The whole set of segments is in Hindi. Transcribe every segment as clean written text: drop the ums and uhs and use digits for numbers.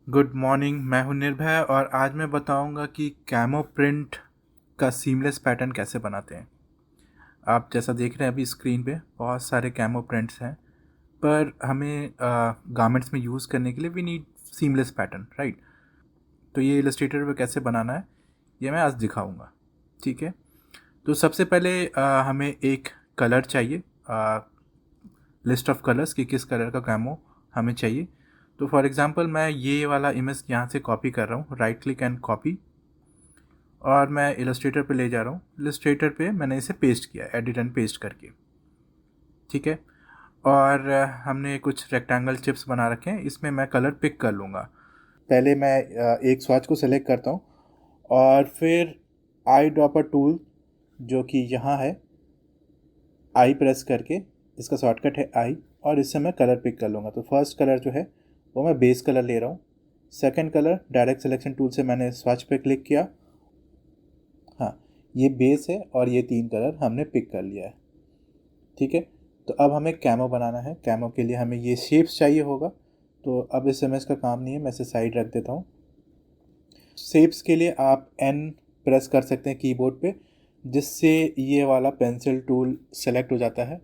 Good morning. मैं हूं निर्भय और आज मैं बताऊंगा कि कैमो प्रिंट का सीमलेस पैटर्न कैसे बनाते हैं। आप जैसा देख रहे हैं अभी स्क्रीन पे बहुत सारे कैमो प्रिंट्स हैं, पर हमें गारमेंट्स में यूज़ करने के लिए we need seamless pattern, right. तो ये इलस्ट्रेटर पे कैसे बनाना है ये मैं आज दिखाऊंगा। ठीक है, तो सबसे पहले हमें एक कलर चाहिए, लिस्ट ऑफ कलर्स कि किस कलर का कैमो हमें चाहिए। तो फॉर एग्ज़ाम्पल मैं ये वाला इमेज यहाँ से कॉपी कर रहा हूँ, राइट क्लिक एंड कॉपी, और मैं इलस्ट्रेटर पे ले जा रहा हूँ। इलस्ट्रेटर पे मैंने इसे पेस्ट किया, एडिट एंड पेस्ट करके। ठीक है, और हमने कुछ रेक्टेंगल चिप्स बना रखे हैं, इसमें मैं कलर पिक कर लूँगा। पहले मैं एक स्वाच को सेलेक्ट करता हूँ और फिर आई ड्रॉपर टूल जो कि यहाँ है, आई प्रेस करके, इसका शॉर्टकट है आई, और इससे मैं कलर पिक कर लूँगा। तो फर्स्ट कलर जो है वो मैं बेस कलर ले रहा हूँ। Second colour direct selection tool से मैंने स्वाच पे क्लिक किया, हाँ ये बेस है, और ये तीन कलर हमने पिक कर लिया है। ठीक है, तो अब हमें कैमो बनाना है। कैमो के लिए हमें ये शेप्स चाहिए होगा, तो अब इस समय इसका काम नहीं है, मैं इसे साइड रख देता हूँ। शेप्स के लिए आप एन प्रेस कर सकते हैं कीबोर्ड पे, जिससे ये वाला पेंसिल टूल सेलेक्ट हो जाता है।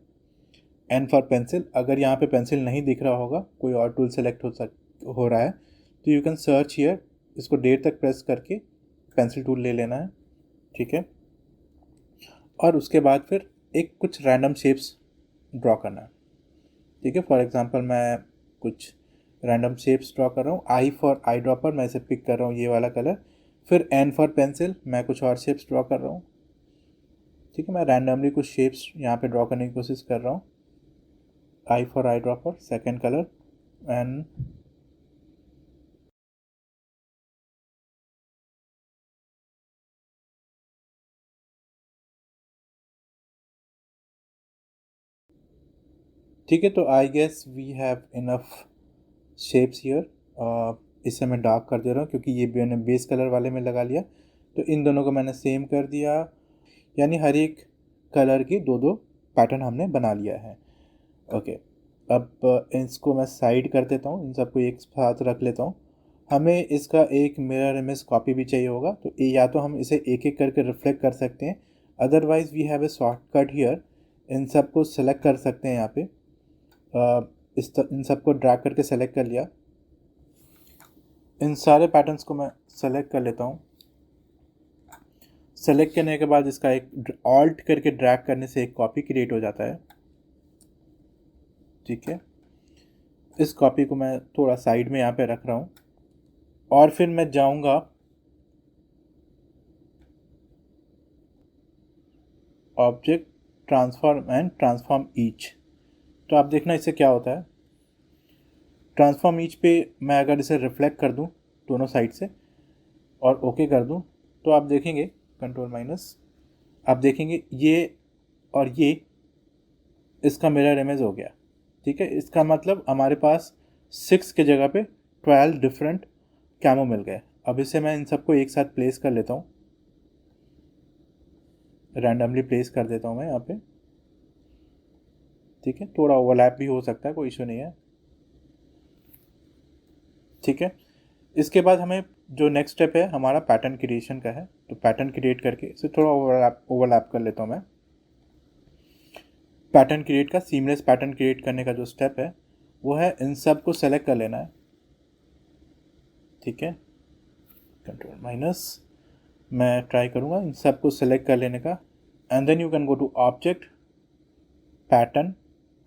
N for pencil. अगर यहाँ पे पेंसिल नहीं दिख रहा होगा, कोई और टूल सेलेक्ट हो रहा है, तो यू कैन सर्च हियर। इसको डेट तक प्रेस करके पेंसिल टूल ले लेना है। ठीक है, और उसके बाद फिर एक कुछ रैंडम शेप्स ड्रॉ करना है। ठीक है, फॉर एग्जांपल मैं कुछ रैंडम शेप्स ड्रॉ कर रहा हूँ। आई फॉर आई ड्रॉपर, मैं इसे पिक कर रहा हूँ, ये वाला कलर। फिर एन फॉर पेंसिल, मैं कुछ और शेप्स ड्रॉ कर रहा हूँ। ठीक है, मैं रैंडमली कुछ शेप्स यहाँ पे ड्रॉ करने की कोशिश कर रहा हूँ। I for eye dropper, second colour, and ठीक है, तो I guess we have enough shapes here. इसे मैं डार्क कर दे रहा हूँ क्योंकि ये मैंने बेस कलर वाले में लगा लिया। तो इन दोनों को मैंने सेम कर दिया, यानी हर एक कलर की दो दो पैटर्न हमने बना लिया है। ओके, अब इसको मैं साइड कर देता हूँ, इन सबको एक साथ रख लेता हूँ। हमें इसका एक मिरर इमेज कॉपी भी चाहिए होगा, तो या तो हम इसे एक एक करके रिफ्लेक्ट कर सकते हैं, otherwise we have a shortcut here. इन सबको सेलेक्ट कर सकते हैं यहाँ पे। इन सबको ड्रैग करके सेलेक्ट कर लिया। इन सारे पैटर्न्स को मैं सेलेक्ट कर लेता हूँ। सेलेक्ट करने के बाद इसका एक ऑल्ट करके ड्रैग करने से एक कॉपी क्रिएट हो जाता है। ठीक है, इस कॉपी को मैं थोड़ा साइड में यहाँ पे रख रहा हूँ, और फिर मैं जाऊँगा object, transform and transform each. तो आप देखना इससे क्या होता है। ट्रांसफॉर्म ईच पे मैं अगर इसे रिफ्लेक्ट कर दूँ दोनों साइड से और ओके कर दूँ, तो आप देखेंगे, कंट्रोल माइनस, आप देखेंगे ये और ये इसका मिरर इमेज हो गया। ठीक है, इसका मतलब हमारे पास 6 के जगह पे 12 डिफरेंट कैमो मिल गए। अब इसे मैं इन सबको एक साथ प्लेस कर लेता हूँ, रैंडमली प्लेस कर देता हूँ मैं यहाँ पे। ठीक है, थोड़ा ओवरलैप भी हो सकता है, कोई इशू नहीं है। ठीक है, इसके बाद हमें जो नेक्स्ट स्टेप है हमारा पैटर्न क्रिएशन का है, तो पैटर्न क्रिएट करके इसे थोड़ा ओवरलैप कर लेता हूँ मैं। पैटर्न क्रिएट का, सीमलेस पैटर्न क्रिएट करने का जो स्टेप है वो है इन सब को सेलेक्ट कर लेना है। ठीक है, कंट्रोल माइनस, मैं ट्राई करूँगा इन सब को सेलेक्ट कर लेने का, and then you can go to object, pattern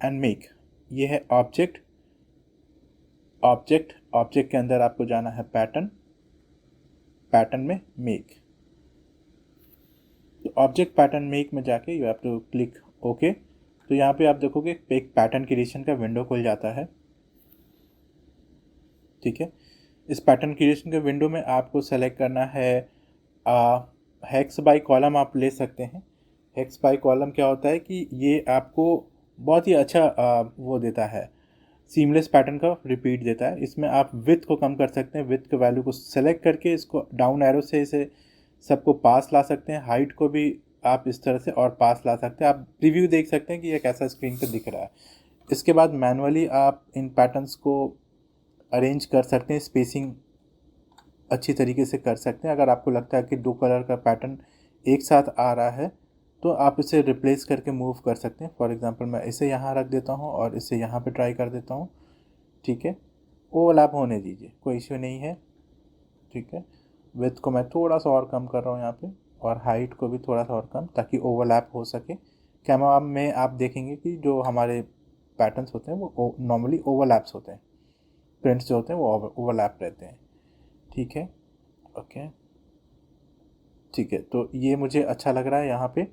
and make. ये है ऑब्जेक्ट। ऑब्जेक्ट, ऑब्जेक्ट के अंदर आपको जाना है पैटर्न, पैटर्न में मेक। तो ऑब्जेक्ट पैटर्न मेक में जाके you have to click okay. तो यहाँ पे आप देखोगे एक पैटर्न क्रिएशन का विंडो खुल जाता है। ठीक है, इस पैटर्न क्रिएशन के विंडो में आपको सेलेक्ट करना है हेक्स बाय कॉलम। आप ले सकते हैं। हेक्स बाय कॉलम क्या होता है कि ये आपको बहुत ही अच्छा वो देता है, सीमलेस पैटर्न का रिपीट देता है। इसमें आप विथ को कम कर सकते हैं, विथ के वैल्यू को सेलेक्ट करके इसको डाउन एरो से इसे सबको पास ला सकते हैं। हाइट को भी आप इस तरह से और पास ला सकते हैं। आप रिव्यू देख सकते हैं कि ये कैसा स्क्रीन पे दिख रहा है। इसके बाद मैनुअली आप इन पैटर्न्स को अरेंज कर सकते हैं, स्पेसिंग अच्छी तरीके से कर सकते हैं। अगर आपको लगता है कि दो कलर का पैटर्न एक साथ आ रहा है तो आप इसे रिप्लेस करके मूव कर सकते हैं। फॉर एग्जांपल मैं इसे यहाँ रख देता हूँ और इसे यहाँ पे ट्राई कर देता हूँ। ठीक है, ओवरलैप होने दीजिए, कोई इश्यू नहीं है। ठीक है, विड्थ को मैं थोड़ा सा और कम कर रहा हूँ यहाँ पे, और हाइट को भी थोड़ा सा और कम, ताकि ओवरलैप हो सके। कैमरा में आप देखेंगे कि जो हमारे पैटर्न्स होते हैं वो नॉर्मली ओवरलैप्स होते हैं, प्रिंट्स जो होते हैं वो ओवरलैप रहते हैं। ठीक है, ओके, ठीक है, तो ये मुझे अच्छा लग रहा है यहाँ पे।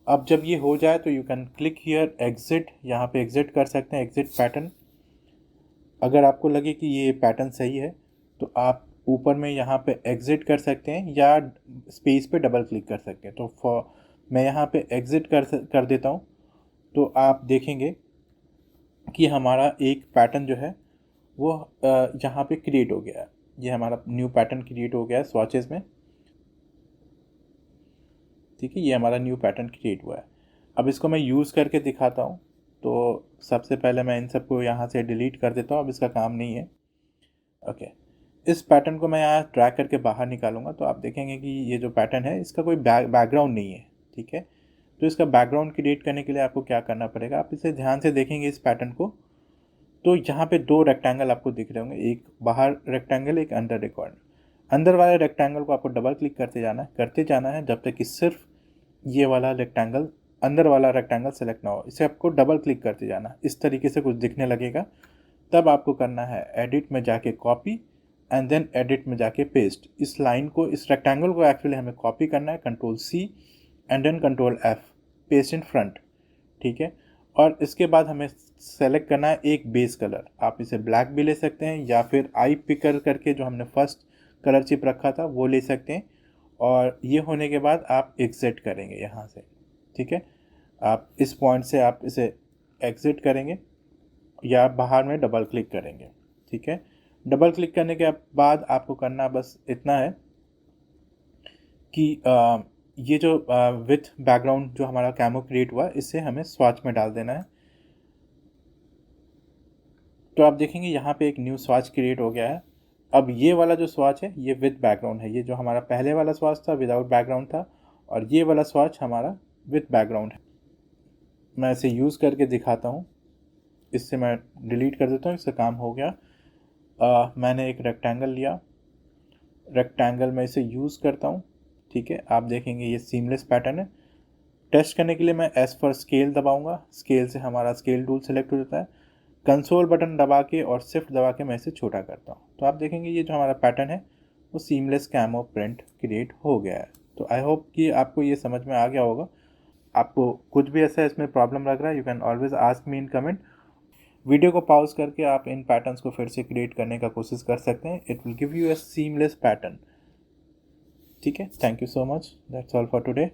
अब जब ये हो जाए तो you can click here exit, यहाँ पे एग्जिट कर सकते हैं, एग्जिट पैटर्न। अगर आपको लगे कि ये पैटर्न सही है तो आप ऊपर में यहाँ पे एग्जिट कर सकते हैं या स्पेस पे डबल क्लिक कर सकते हैं। तो मैं यहाँ पे एग्जिट कर देता हूँ, तो आप देखेंगे कि हमारा एक पैटर्न जो है वो यहाँ पे क्रिएट हो गया है। ये हमारा न्यू पैटर्न क्रिएट हो गया है स्वॉचेस में। ठीक है, ये हमारा न्यू पैटर्न क्रिएट हुआ है। अब इसको मैं यूज़ करके दिखाता हूँ। तो सबसे पहले मैं इन सबको यहाँ से डिलीट कर देता हूँ, अब इसका काम नहीं है। ओके, इस पैटर्न को मैं यहाँ ड्रैग करके बाहर निकालूंगा तो आप देखेंगे कि ये जो पैटर्न है इसका कोई बैकग्राउंड नहीं है। ठीक है, तो इसका बैकग्राउंड क्रिएट करने के लिए आपको क्या करना पड़ेगा, आप इसे ध्यान से देखेंगे इस पैटर्न को, तो यहाँ पे दो रेक्टेंगल आपको दिख रहे होंगे, एक बाहर रेक्टेंगल, एक अंदर रिकॉर्ड। अंदर वाले रेक्टेंगल को आपको डबल क्लिक करते जाना है जब तक कि सिर्फ ये वाला रेक्टेंगल, अंदर वाला रेक्टेंगल सेलेक्ट ना हो। इसे आपको डबल क्लिक करते जाना, इस तरीके से कुछ दिखने लगेगा। तब आपको करना है एडिट में जाके कॉपी, एंड देन एडिट में जाके पेस्ट। इस लाइन को, इस रेक्टेंगल को एक्चुअली हमें कॉपी करना है, control C and then control F, paste in front. ठीक है, और इसके बाद हमें सेलेक्ट करना है एक बेस कलर। आप इसे ब्लैक भी ले सकते हैं या फिर आई पिकर करके जो हमने फर्स्ट कलर चिप रखा था वो ले सकते हैं। और ये होने के बाद आप एग्जिट करेंगे यहाँ से। ठीक है, आप इस पॉइंट से आप इसे एग्जिट करेंगे या बाहर में डबल क्लिक करेंगे। ठीक है, डबल क्लिक करने के बाद आपको करना बस इतना है कि ये जो विथ बैकग्राउंड जो हमारा कैमो क्रिएट हुआ इसे हमें स्वॉच में डाल देना है। तो आप देखेंगे यहाँ पे एक न्यू स्वॉच क्रिएट हो गया है। अब ये वाला जो स्वॉच है ये विद बैकग्राउंड है, ये जो हमारा पहले वाला स्वॉच था विदाउट बैकग्राउंड था, और ये वाला स्वॉच हमारा विद बैकग्राउंड है। मैं इसे यूज़ करके दिखाता हूँ, इससे मैं डिलीट कर देता हूँ, इससे काम हो गया। मैंने एक रेक्टेंगल लिया, रेक्टेंगल में इसे यूज़ करता हूँ। ठीक है, आप देखेंगे ये सीमलेस पैटर्न है। टेस्ट करने के लिए मैं एस फॉर स्केल दबाऊंगा, स्केल से हमारा स्केल टूल सेलेक्ट हो जाता है। कंसोल बटन दबा के और शिफ्ट दबा के मैं इसे छोटा करता हूँ, तो आप देखेंगे ये जो हमारा पैटर्न है वो सीमलेस कैमो प्रिंट क्रिएट हो गया है। तो आई होप कि आपको ये समझ में आ गया होगा। आपको कुछ भी ऐसा इसमें प्रॉब्लम लग रहा है, you can always ask me in comment. Video को पॉज करके आप इन पैटर्न्स को फिर से क्रिएट करने का कोशिश कर सकते हैं। It will give you a seamless pattern. ठीक है, thank you so much, that's all for today.